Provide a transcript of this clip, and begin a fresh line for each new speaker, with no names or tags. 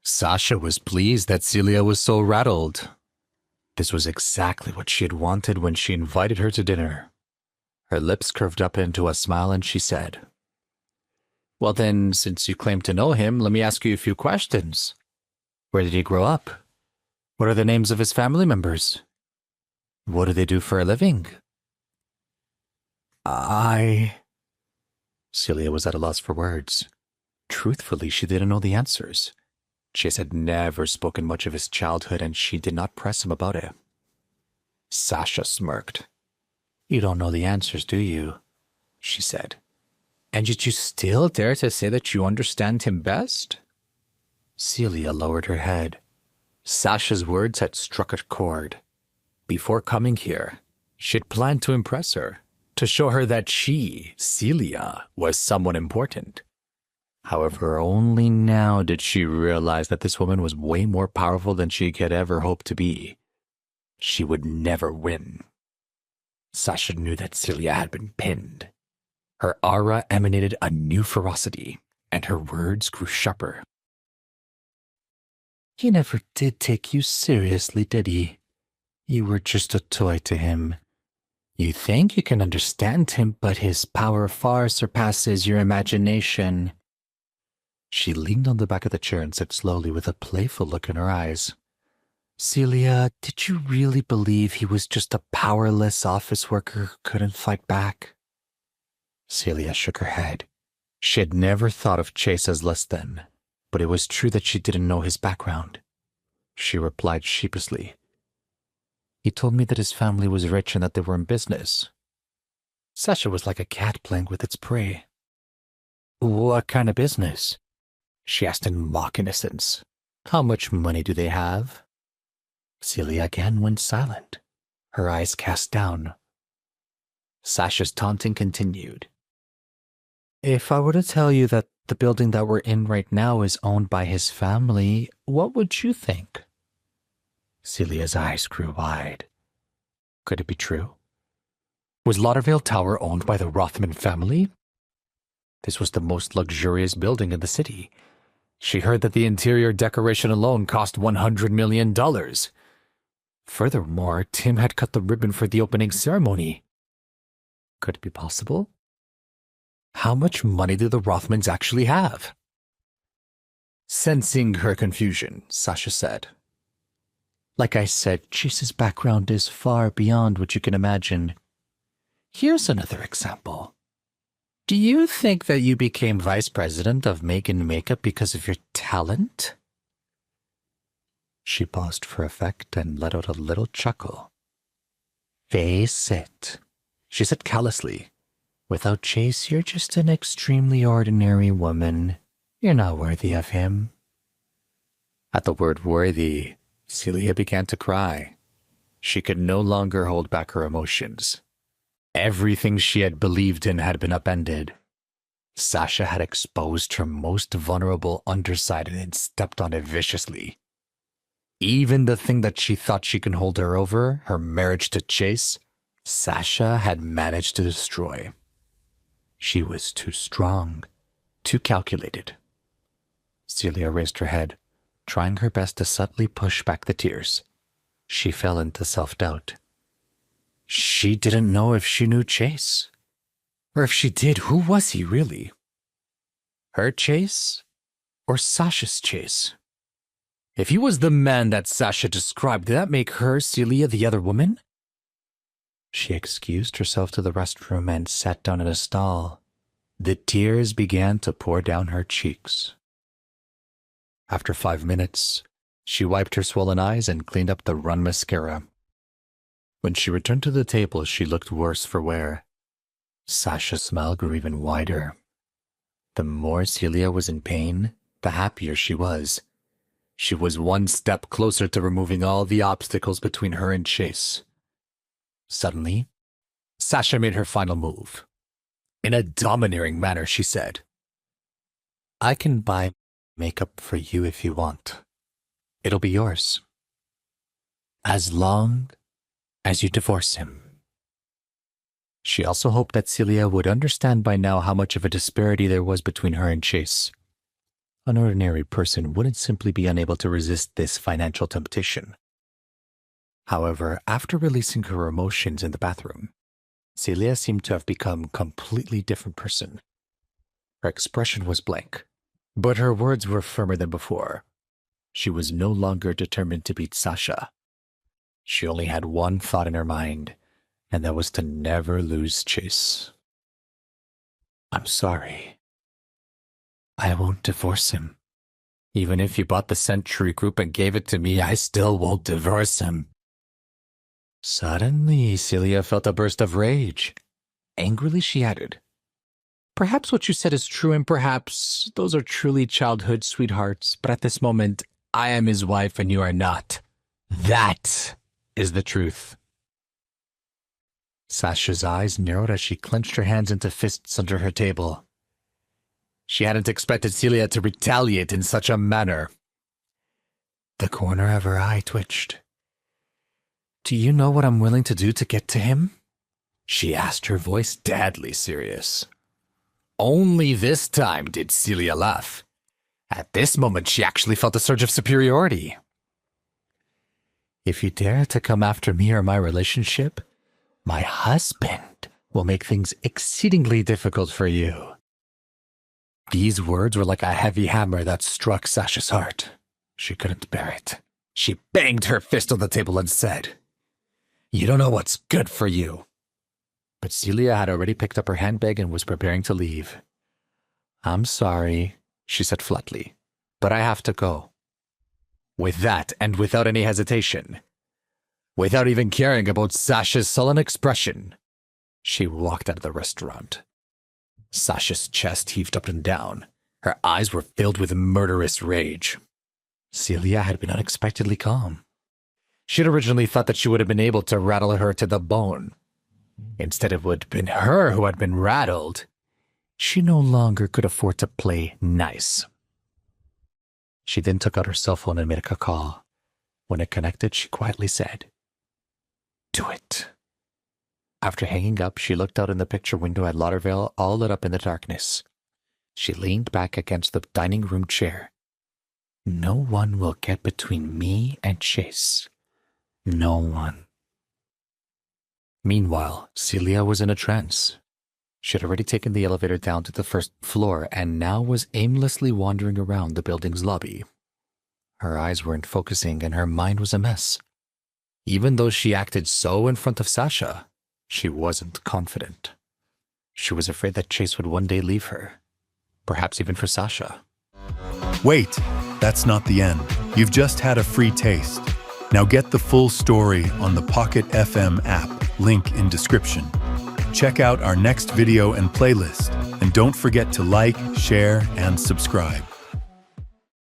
Sasha was pleased that Celia was so rattled. This was exactly what she had wanted when she invited her to dinner. Her lips curved up into a smile and she said, "Well then, since you claim to know him, let me ask you a few questions. Where did he grow up? What are the names of his family members? What do they do for a living?" I... Celia was at a loss for words. Truthfully, she didn't know the answers. Chase had never spoken much of his childhood, and she did not press him about it. Sasha smirked. "You don't know the answers, do you?" she said. "And yet you still dare to say that you understand him best?" Celia lowered her head. Sasha's words had struck a chord. Before coming here, she had planned to impress her, to show her that she, Celia, was someone important. However, only now did she realize that this woman was way more powerful than she could ever hope to be. She would never win. Sasha knew that Celia had been pinned. Her aura emanated a new ferocity, and her words grew sharper. "He never did take you seriously, did he? You were just a toy to him. You think you can understand him, but his power far surpasses your imagination." She leaned on the back of the chair and said slowly with a playful look in her eyes, "Celia, did you really believe he was just a powerless office worker who couldn't fight back?" Celia shook her head. She had never thought of Chase as less than, but it was true that she didn't know his background. She replied sheepishly, "He told me that his family was rich and that they were in business." Sasha was like a cat playing with its prey. "What kind of business?" she asked in mock innocence. "How much money do they have?" Celia again went silent, her eyes cast down. Sasha's taunting continued. "If I were to tell you that the building that we're in right now is owned by his family, what would you think?" Celia's eyes grew wide. Could it be true? Was Laudervale Tower owned by the Rothman family? This was the most luxurious building in the city. She heard that the interior decoration alone cost $100 million. Furthermore, Tim had cut the ribbon for the opening ceremony. Could it be possible? How much money do the Rothmans actually have? Sensing her confusion, Sasha said, "Like I said, Chase's background is far beyond what you can imagine. Here's another example. Do you think that you became vice president of Make and Makeup because of your talent?" She paused for effect and let out a little chuckle. "Face it," she said callously. "Without Chase, you're just an extremely ordinary woman. You're not worthy of him." At the word worthy, Celia began to cry. She could no longer hold back her emotions. Everything she had believed in had been upended. Sasha had exposed her most vulnerable underside and had stepped on it viciously. Even the thing that she thought she could hold her over, her marriage to Chase, Sasha had managed to destroy. She was too strong, too calculated. Celia raised her head, trying her best to subtly push back the tears. She fell into self-doubt. She didn't know if she knew Chase. Or if she did, who was he really? Her Chase? Or Sasha's Chase? If he was the man that Sasha described, did that make her, Celia, the other woman? She excused herself to the restroom and sat down in a stall. The tears began to pour down her cheeks. After 5 minutes, she wiped her swollen eyes and cleaned up the run mascara. When she returned to the table, she looked worse for wear. Sasha's smile grew even wider. The more Celia was in pain, the happier she was. She was one step closer to removing all the obstacles between her and Chase. Suddenly, Sasha made her final move. In a domineering manner, she said, "I can buy makeup for you if you want. It'll be yours. As long as you divorce him." She also hoped that Celia would understand by now how much of a disparity there was between her and Chase. An ordinary person wouldn't simply be unable to resist this financial temptation. However, after releasing her emotions in the bathroom, Celia seemed to have become a completely different person. Her expression was blank, but her words were firmer than before. She was no longer determined to beat Sasha. She only had one thought in her mind, and that was to never lose Chase. I'm sorry. I won't divorce him. Even if he bought the Century Group and gave it to me, I still won't divorce him. Suddenly, Celia felt a burst of rage. Angrily, she added, Perhaps what you said is true, and perhaps those are truly childhood sweethearts, but at this moment, I am his wife and you are not. That is the truth. Sasha's eyes narrowed as she clenched her hands into fists under her table. She hadn't expected Celia to retaliate in such a manner. The corner of her eye twitched. Do you know what I'm willing to do to get to him? She asked, her voice deadly serious. Only this time did Celia laugh. At this moment, she actually felt a surge of superiority. If you dare to come after me or my relationship, my husband will make things exceedingly difficult for you. These words were like a heavy hammer that struck Sasha's heart. She couldn't bear it. She banged her fist on the table and said, You don't know what's good for you. But Celia had already picked up her handbag and was preparing to leave. I'm sorry, she said flatly, but I have to go. With that, and without any hesitation, without even caring about Sasha's sullen expression, she walked out of the restaurant. Sasha's chest heaved up and down. Her eyes were filled with murderous rage. Celia had been unexpectedly calm. She had originally thought that she would have been able to rattle her to the bone. Instead, it would have been her who had been rattled. She no longer could afford to play nice. She then took out her cell phone and made a call. When it connected, she quietly said, Do it. After hanging up, she looked out in the picture window at Lauderville, all lit up in the darkness. She leaned back against the dining room chair. No one will get between me and Chase. No one. Meanwhile, Celia was in a trance. She had already taken the elevator down to the first floor and now was aimlessly wandering around the building's lobby. Her eyes weren't focusing and her mind was a mess. Even though she acted so in front of Sasha, she wasn't confident. She was afraid that Chase would one day leave her, perhaps even for Sasha.
Wait, that's not the end. You've just had a free taste. Now get the full story on the Pocket FM app, link in description. Check out our next video and playlist, and don't forget to like, share, and subscribe.